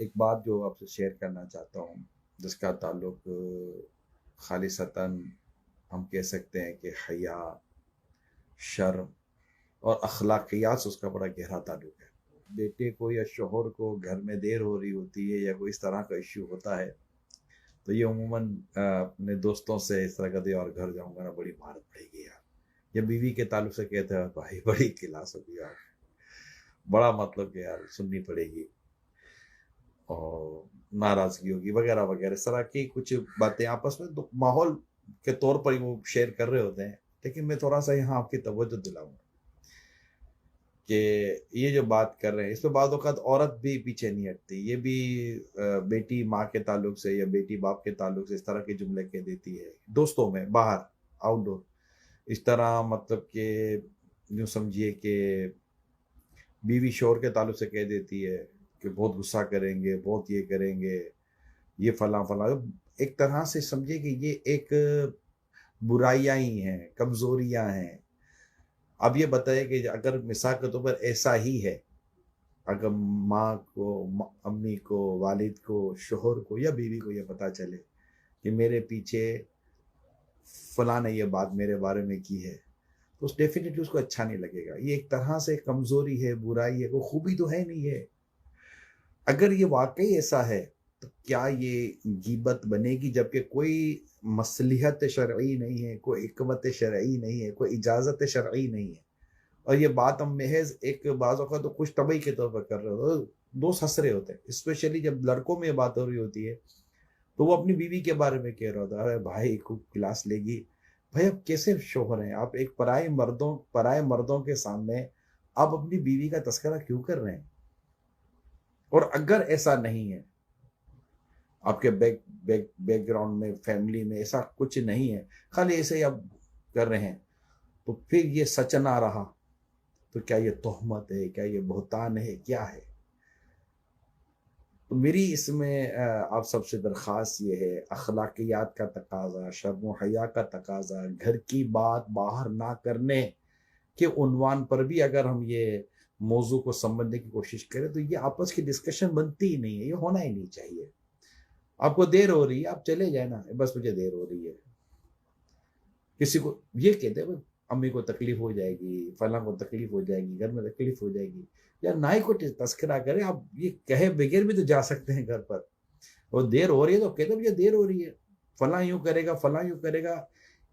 ایک بات جو آپ سے شیئر کرنا چاہتا ہوں، جس کا تعلق خالصتاً ہم کہہ سکتے ہیں کہ حیا، شرم اور اخلاقیات سے اس کا بڑا گہرا تعلق ہے۔ بیٹے کو یا شوہر کو گھر میں دیر ہو رہی ہوتی ہے یا کوئی اس طرح کا ایشو ہوتا ہے تو یہ عموماً اپنے دوستوں سے اس طرح کہتے ہیں، اور گھر جاؤں گا نا بڑی مارت پڑے گی یار، یا بیوی کے تعلق سے کہتے ہیں بھائی بڑی کلاس ہوگی یار، بڑا مطلب کہ یار سننی پڑے گی اور ناراضگی ہوگی وغیرہ وغیرہ، اس طرح کی کچھ باتیں آپس میں ماحول کے طور پر ہی وہ شیئر کر رہے ہوتے ہیں۔ لیکن میں تھوڑا سا یہاں آپ کی توجہ دلاؤں کہ یہ جو بات کر رہے ہیں اس پہ بعض اوقات عورت بھی پیچھے نہیں ہٹتی، یہ بھی بیٹی ماں کے تعلق سے یا بیٹی باپ کے تعلق سے اس طرح کے جملے کہہ دیتی ہے دوستوں میں، باہر آؤٹ ڈور، اس طرح مطلب کہ یوں سمجھیے کہ بیوی شوہر کے تعلق سے کہہ دیتی ہے کہ بہت غصہ کریں گے، بہت یہ کریں گے، یہ فلاں فلاں، ایک طرح سے سمجھے کہ یہ ایک برائیاں ہی ہیں، کمزوریاں ہیں۔ اب یہ بتائے کہ اگر مثال کے طور پر ایسا ہی ہے، اگر ماں کو، امی کو، والد کو، شوہر کو یا بیوی کو یہ پتہ چلے کہ میرے پیچھے فلاں نے یہ بات میرے بارے میں کی ہے تو ڈیفینیٹلی اس کو اچھا نہیں لگے گا۔ یہ ایک طرح سے کمزوری ہے، برائی ہے، کوئی خوبی تو ہے نہیں ہے۔ اگر یہ واقعی ایسا ہے تو کیا یہ غیبت بنے گی جبکہ کوئی مصلحت شرعی نہیں ہے، کوئی حکمت شرعی نہیں ہے، کوئی اجازت شرعی نہیں ہے، اور یہ بات ہم محض ایک بعض اوقات تو خوش طبعی کے طور پر کر رہے ہوتے، دوست ہنس رہے ہوتے ہیں، اسپیشلی جب لڑکوں میں یہ بات ہو رہی ہوتی ہے تو وہ اپنی بیوی کے بارے میں کہہ رہا ہوتا ہے، ارے بھائی خوب کلاس لے گی۔ بھائی آپ کیسے شوہر ہیں؟ آپ ایک پرائے مردوں کے سامنے آپ اپنی بیوی کا تذکرہ کیوں کر رہے ہیں؟ اور اگر ایسا نہیں ہے، آپ کے بیک گراؤنڈ میں، فیملی میں ایسا کچھ نہیں ہے، خالی ایسے ہی آپ کر رہے ہیں، تو پھر یہ سچ نہ رہا تو کیا یہ تہمت ہے؟ کیا یہ بہتان ہے؟ کیا ہے؟ تو میری اس میں آپ سب سے درخواست یہ ہے، اخلاقیات کا تقاضا، شرم و حیا کا تقاضا، گھر کی بات باہر نہ کرنے کے عنوان پر بھی اگر ہم یہ موضوع کو سمجھنے کی کوشش کریں تو یہ آپس کی ڈسکشن بنتی ہی نہیں ہے، یہ ہونا ہی نہیں چاہیے۔ آپ کو دیر ہو رہی ہے، آپ چلے جائیں نا، بس مجھے دیر ہو رہی ہے۔ کسی کو یہ کہتے ہیں امی کو تکلیف ہو جائے گی، فلاں کو تکلیف ہو جائے گی، گھر میں تکلیف ہو جائے گی، یا نہ ہی کو تذکرہ کرے، آپ یہ کہے بغیر بھی تو جا سکتے ہیں گھر پر، اور دیر ہو رہی ہے تو کہتے مجھے دیر ہو رہی ہے، فلاں یوں کرے گا، فلاں یوں کرے گا،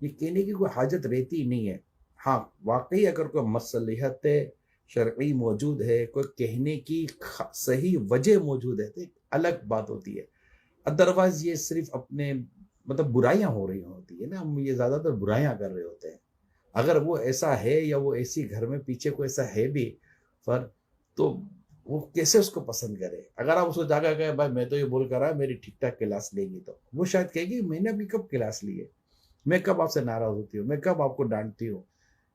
یہ کہنے کی کوئی حاجت رہتی نہیں ہے۔ ہاں واقعی اگر کوئی مصلحت شرعی موجود ہے، کوئی کہنے کی صحیح وجہ موجود ہے تو ایک الگ بات ہوتی ہے، ادروائز یہ صرف اپنے مطلب برائیاں ہو رہی ہوتی ہے نا، ہم یہ زیادہ تر برائیاں کر رہے ہوتے ہیں۔ اگر وہ ایسا ہے یا وہ ایسی گھر میں پیچھے کو ایسا ہے بھی فرد، تو وہ کیسے اس کو پسند کرے؟ اگر آپ اس کو جا کر کہیں بھائی میں تو یہ بول کر رہا میری ٹھیک ٹھاک کلاس لے گی، تو وہ شاید کہے گی میں نے ابھی کب کلاس لی ہے، میں کب آپ سے ناراض ہوتی ہوں، میں کب آپ کو ڈانٹتی ہوں،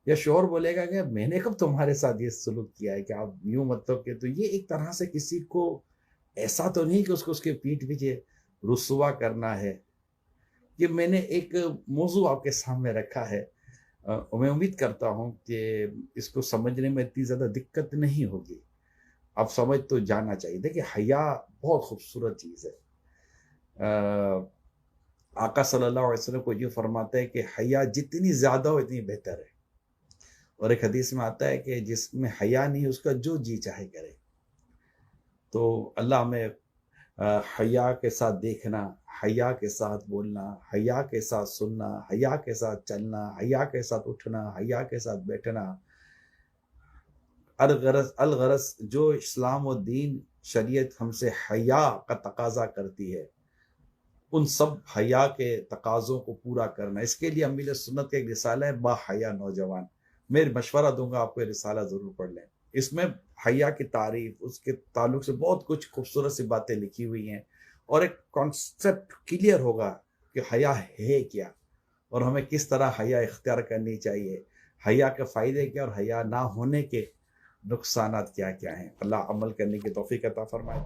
یا شوہر بولے گا کہ میں نے کب تمہارے ساتھ یہ سلوک کیا ہے کہ آپ یوں مطلب کہ، تو یہ ایک طرح سے کسی کو ایسا تو نہیں کہ اس کو اس کے پیٹھ پیچھے رسوا کرنا ہے۔ یہ میں نے ایک موضوع آپ کے سامنے رکھا ہے، میں امید کرتا ہوں کہ اس کو سمجھنے میں اتنی زیادہ دقت نہیں ہوگی، آپ سمجھ تو جانا چاہیے۔ دیکھیں حیا بہت خوبصورت چیز ہے، آقا صلی اللہ علیہ وسلم کو یہ فرماتا ہے کہ حیا جتنی زیادہ ہو اتنی بہتر ہے، اور ایک حدیث میں آتا ہے کہ جس میں حیا نہیں اس کا جو جی چاہے کرے۔ تو اللہ ہمیں حیا کے ساتھ دیکھنا، حیا کے ساتھ بولنا، حیا کے ساتھ سننا، حیا کے ساتھ چلنا، حیا کے ساتھ اٹھنا، حیا کے ساتھ بیٹھنا، الغرض جو اسلام و دین شریعت ہم سے حیا کا تقاضا کرتی ہے ان سب حیا کے تقاضوں کو پورا کرنا۔ اس کے لیے امیل سنت کا ایک رسالہ ہے با حیا نوجوان، میں مشورہ دوں گا آپ کو یہ رسالہ ضرور پڑھ لیں، اس میں حیا کی تعریف، اس کے تعلق سے بہت کچھ خوبصورت سی باتیں لکھی ہوئی ہیں، اور ایک کانسیپٹ کلیئر ہوگا کہ حیا ہے کیا اور ہمیں کس طرح حیا اختیار کرنی چاہیے، حیا کے فائدے کیا اور حیا نہ ہونے کے نقصانات کیا کیا ہیں۔ اللہ عمل کرنے کی توفیق عطا فرمائے۔